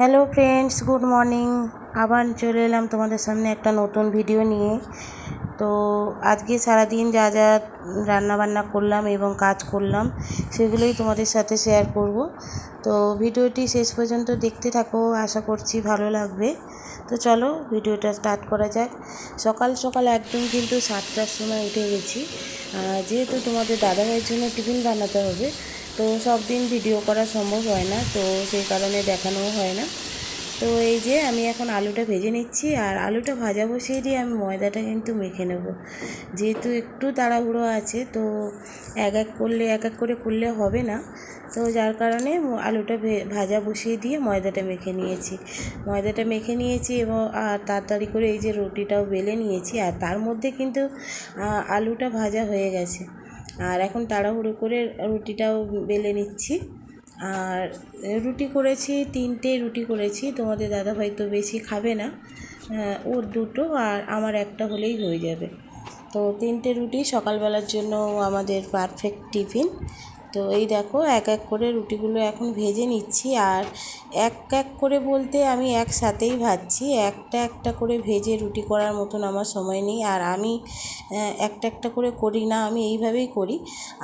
Hello friends, good morning. আবার চলে এলাম তোমাদের সামনে একটা নতুন ভিডিও নিয়ে। তো আজকে সারাদিন যা যা রান্নাবান্না করলাম এবং কাজ করলাম সেগুলোই তোমাদের সাথে শেয়ার করব। তো ভিডিওটি শেষ পর্যন্ত দেখতে থাকো, আশা করছি ভালো লাগবে। তো চলো ভিডিওটা স্টার্ট করা যাক। সকাল সকাল একদম কিন্তু 7টার সময় উঠে গেছি, যেহেতু তোমাদের দাদাভাইয়ের জন্য টিফিন বানাতে হবে। তো সব দিন ভিডিও করা সম্ভব হয় না, তো সেই কারণে দেখানোও হয় না। তো এই যে আমি এখন আলুটা ভেজে নিচ্ছি, আর আলুটা ভাজা বসিয়ে দিয়ে আমি ময়দাটা কিন্তু মেখে নেব। যেহেতু একটু তাড়াহুড়ো আছে, তো এক এক করে করলে হবে না। তো যার কারণে আলুটা ভাজা বসিয়ে দিয়ে ময়দাটা মেখে নিয়েছি এবং তাড়াতাড়ি করে এই যে রুটিটাও বেলে নিয়েছি। আর তার মধ্যে কিন্তু আলুটা ভাজা হয়ে গেছে, আর এখন তাড়াহুড়ো করে রুটিটাও বেলে নিচ্ছি। আর রুটি করেছি, 3টে রুটি করেছি। তোমাদের দাদাভাই তো বেশি খাবে না, ওর 2টো আর আমার একটা হলেই হয়ে যাবে। তো 3টে রুটি সকালবেলার জন্য আমাদের পারফেক্ট টিফিন। তো এই দেখো এক এক করে রুটিগুলো এখন ভেজে নিচ্ছি। আর এক এক করে বলতে আমি একসাথেই ভাজছি, একটা একটা করে ভেজে রুটি করার মতন আমার সময় নেই। আর আমি একটা একটা করে করি না, আমি এইভাবেই করি।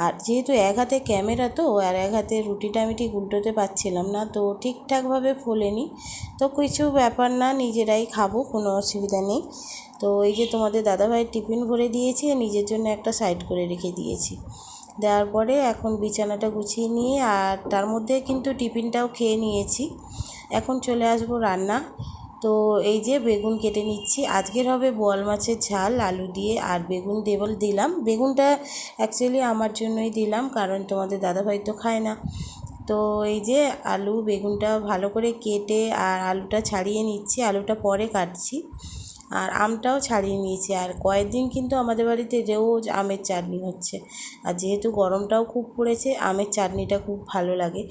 আর যেহেতু এক হাতে ক্যামেরা, তো আর এক হাতে রুটিটা আমি ঠিক উল্টোতে পারছিলাম না, তো ঠিকঠাকভাবে ফোলেনি। তো কিছু ব্যাপার না, নিজেরাই খাবো, কোনো অসুবিধা নেই। তো এই যে তোমাদের দাদাভাইয়ের টিফিন ভরে দিয়েছি, নিজের জন্য একটা সাইড করে রেখে দিয়েছি। দেওয়ার পরে এখন বিছানাটা গুছিয়ে নিয়ে, আর তার মধ্যে কিন্তু টিফিনটাও খেয়ে নিয়েছি। এখন চলে আসবো রান্না। তো এই যে বেগুন কেটে নিচ্ছি, আজকের হবে বোয়াল মাছের ঝাল আলু দিয়ে। আর বেগুন দিলাম, বেগুনটা অ্যাকচুয়ালি আমার জন্যই দিলাম, কারণ তোমাদের দাদাভাই তো খায় না। তো এই যে বেগুনটা ভালো করে কেটে আর আলুটা ছাড়িয়ে নিচ্ছি, আলুটা পরে কাটছি। আর আমটাও ছাড়িয়ে নিয়েছি। আর কয়েকদিন কিন্তু আমাদের বাড়িতে রোজ আমের চাটনি হচ্ছে। আর যেহেতু গরমটাও খুব পড়েছে, আমের চাটনিটা খুব ভালো লাগে।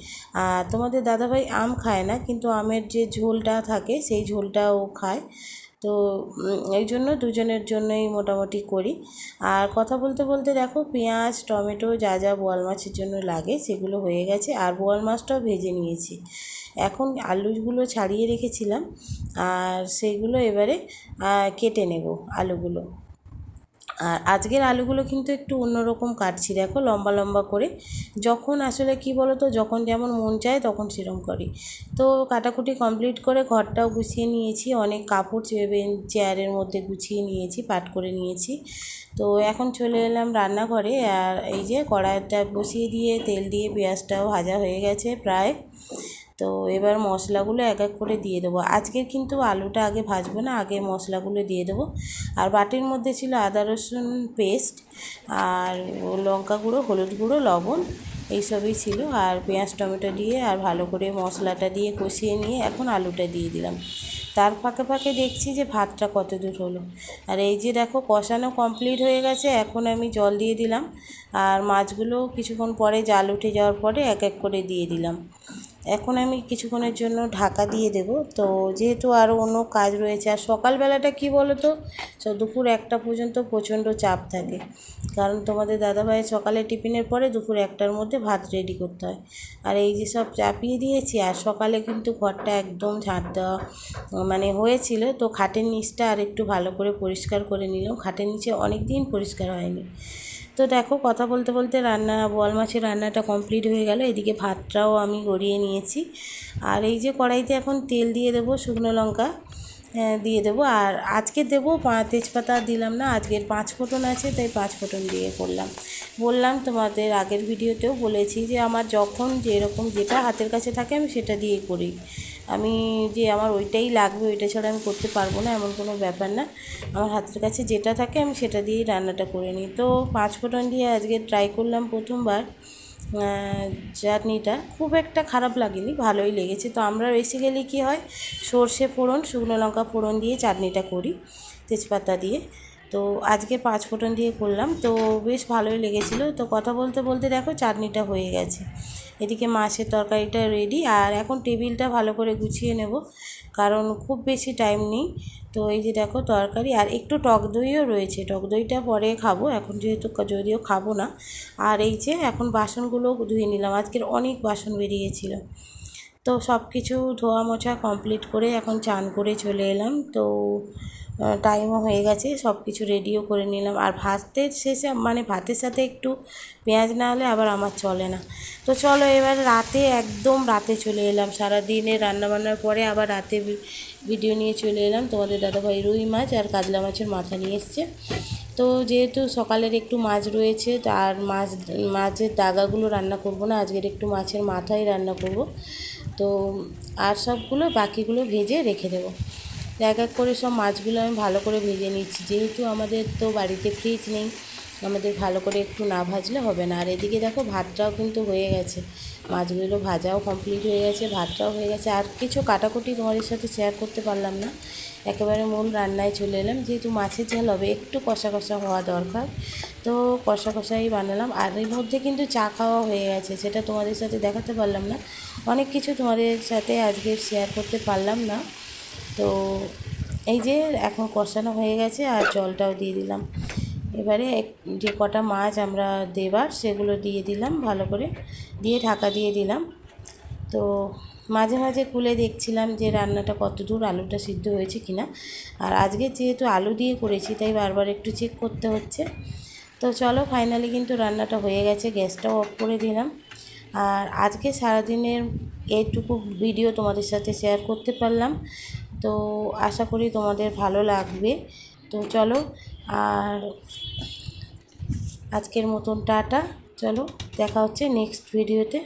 আর তোমাদের দাদাভাই আম খায় না, কিন্তু আমের যে ঝোলটা থাকে সেই ঝোলটাও খায়। তো এই জন্য দুজনের জন্যই মোটামুটি করি। আর কথা বলতে বলতে দেখো পেঁয়াজ টমেটো যা যা বোয়াল মাছের জন্য লাগে সেগুলো হয়ে গেছে, আর বোয়াল মাছটাও ভেজে নিয়েছি। এখন আলুগুলো ছাড়িয়ে রেখেছিলাম, আর সেইগুলো এবারে কেটে নেব আলুগুলো। আর আজকের আলুগুলো কিন্তু একটু অন্যরকম কাটছি, দেখো লম্বা লম্বা করে। যখন আসলে কি বলো তো, যখন যেমন মন চায় তখন সেরকম করি। তো কাটাকুটি কমপ্লিট করে ঘরটাও গুছিয়ে নিয়েছি, অনেক কাপড় চেয়ারের মধ্যে গুছিয়ে নিয়েছি, পাট করে নিয়েছি। তো এখন চলে এলাম রান্নাঘরে। আর এই যে কড়াইটা বসিয়ে দিয়ে তেল দিয়ে পেঁয়াজটাও ভাজা হয়ে গেছে প্রায়। তো এবার মশলাগুলো এক এক করে দিয়ে দেবো। আজকের কিন্তু আলুটা আগে ভাজবো না, আগে মশলাগুলো দিয়ে দেবো। আর বাটির মধ্যে ছিল আদা রসুন পেস্ট, আর লঙ্কা গুঁড়ো, হলুদ গুঁড়ো, লবণ, এইসবই ছিল। আর পেঁয়াজ টমেটো দিয়ে আর ভালো করে মশলাটা দিয়ে কষিয়ে নিয়ে এখন আলুটা দিয়ে দিলাম। তার ফাঁকে ফাঁকে দেখছি যে ভাতটা কত দূর হলো। আর এই যে দেখো কষানো কমপ্লিট হয়ে গেছে, এখন আমি জল দিয়ে দিলাম। আর মাছগুলো কিছুক্ষণ পরে জাল উঠে যাওয়ার পরে এক এক করে দিয়ে দিলাম। এখন আমি কিছুক্ষণের জন্য ঢাকা দিয়ে দেব। তো যেহেতু আরও অন্য কাজ রয়েছে, আর সকালবেলাটা কি বলো তো, দুপুর 1টা পর্যন্ত প্রচণ্ড চাপ থাকে, কারণ তোমাদের দাদাভাইয়ের সকালে টিফিনের পরে দুপুর 1টার মধ্যে ভাত রেডি করতে হয়। আর এই যে সব চাপিয়ে দিয়েছি। আর সকালে কিন্তু ঘরটা একদম ঝাঁট দেওয়া মানে হয়েছিল, তো খাটের নিচটা আর একটু ভালো করে পরিষ্কার করে নিলাম, খাটের নিচে অনেক দিন পরিষ্কার হয়নি। তো দেখো কথা বলতে বলতে বোয়াল মাছের রান্নাটা কমপ্লিট হয়ে গেল। এদিকে ভাতটাও আমি গড়িয়ে নিয়েছি। আর এই যে কড়াইতে এখন তেল দিয়ে দেবো, শুকনো লঙ্কা দিয়ে দেবো। আর আজকে দেবো তেজপাতা দিলাম না, আজকের 5 ফোঁটন আছে, তাই 5 ফোঁটন দিয়ে করলাম। বললাম তোমাদের আগের ভিডিওতেও বলেছি যে আমার যখন যেরকম যেটা হাতের কাছে থাকে আমি সেটা দিয়ে করি। আমি যে আমার ওইটাই লাগবে, ওইটা ছাড়া আমি করতে পারবো না এমন কোনো ব্যাপার না। আমার হাতের কাছে যেটা থাকে আমি সেটা দিয়েই রান্নাটা করে নিই। তো 5 ফোঁটন দিয়ে আজকে ট্রাই করলাম প্রথমবার। চাটনিটা খুব একটা খারাপ লাগেনি, ভালোই লেগেছে। তো আমরা বেসিক্যালি কী হয়, সর্ষে ফোড়ন শুকনো লঙ্কা ফোড়ন দিয়ে চাটনিটা করি তেজপাতা দিয়ে। তো আজকে 5 ফোঁটন দিয়ে করলাম, তো বেশ ভালোই লেগেছিলো। তো কথা বলতে বলতে দেখো চাটনিটা হয়ে গেছে, এদিকে মাছের তরকারিটা রেডি। আর এখন টেবিলটা ভালো করে গুছিয়ে নেব, কারণ খুব বেশি টাইম নেই। তো এই যে দেখো তরকারি, আর একটু টক দইও রয়েছে, টক দইটা পরে খাবো, এখন যেহেতু যদিও খাবো না। আর এই যে এখন বাসনগুলো ধুয়ে নিলাম, আজকের অনেক বাসন বেরিয়েছিল। তো সব কিছু ধোয়া মোছা কমপ্লিট করে এখন চান করে চলে এলাম। তো টাইমও হয়ে গেছে, সব কিছু রেডিও করে নিলাম। আর ভাতের শেষে মানে ভাতের সাথে একটু পেঁয়াজ না হলে আবার আমার চলে না। তো চলো এবার রাতে, একদম রাতে চলে এলাম। সারা দিনে রান্নাবান্নার পরে আবার রাতে ভিডিও নিয়ে চলে এলাম। তোমাদের দাদাভাই রুই মাছ আর কাতলা মাছের মাথা নিয়ে এসছে। তো যেহেতু সকালের একটু মাছ রয়েছে, আর মাছের দাগাগুলো রান্না করব না, আজকের একটু মাছের মাথাই রান্না করব। তো আর সবগুলো বাকিগুলো ভেজে রেখে দেবো। এক এক করে সব মাছগুলো আমি ভালো করে ভেজে নিচ্ছি, যেহেতু আমাদের তো বাড়িতে ফ্রিজ নেই, আমাদের ভালো করে একটু না ভাজলে হবে না। আর এদিকে দেখো ভাতটাও কিন্তু হয়ে গেছে, মাছগুলো ভাজাও কমপ্লিট হয়ে গেছে, ভাতটাও হয়ে গেছে। আর কিছু কাটাকুটি তোমাদের সাথে শেয়ার করতে পারলাম না, একেবারে মূল রান্নায় চলে এলাম। যেহেতু মাছের ঝাল হবে, একটু কষা কষা হওয়া দরকার, তো কষা কষাই বানালাম। আর এর মধ্যে কিন্তু চা খাওয়া হয়ে গেছে, সেটা তোমাদের সাথে দেখাতে পারলাম না। অনেক কিছু তোমাদের সাথে আজকে শেয়ার করতে পারলাম না। তো এই যে এখন কষানো হয়ে গেছে, আর জলটাও দিয়ে দিলাম। এবারে যে কটা মাছ আমরা দেবার সেগুলো দিয়ে দিলাম, ভালো করে দিয়ে ঢাকা দিয়ে দিলাম। তো মাঝে মাঝে খুলে দেখছিলাম যে রান্নাটা কত দূর, আলুটা সিদ্ধ হয়েছে কিনা। আর আজকে যেহেতু আলু দিয়ে করেছি, তাই বারবার একটু চেক করতে হচ্ছে। তো চলো ফাইনালি কিন্তু রান্নাটা হয়ে গেছে, গ্যাসটাও অফ করে দিলাম। আর আজকে সারাদিনের এইটুকু ভিডিও তোমাদের সাথে শেয়ার করতে পারলাম। তো আশা করি তোমাদের ভালো লাগবে। তো চলো, আর আজকের মতন টাটা। চলো দেখা হচ্ছে নেক্সট ভিডিওতে।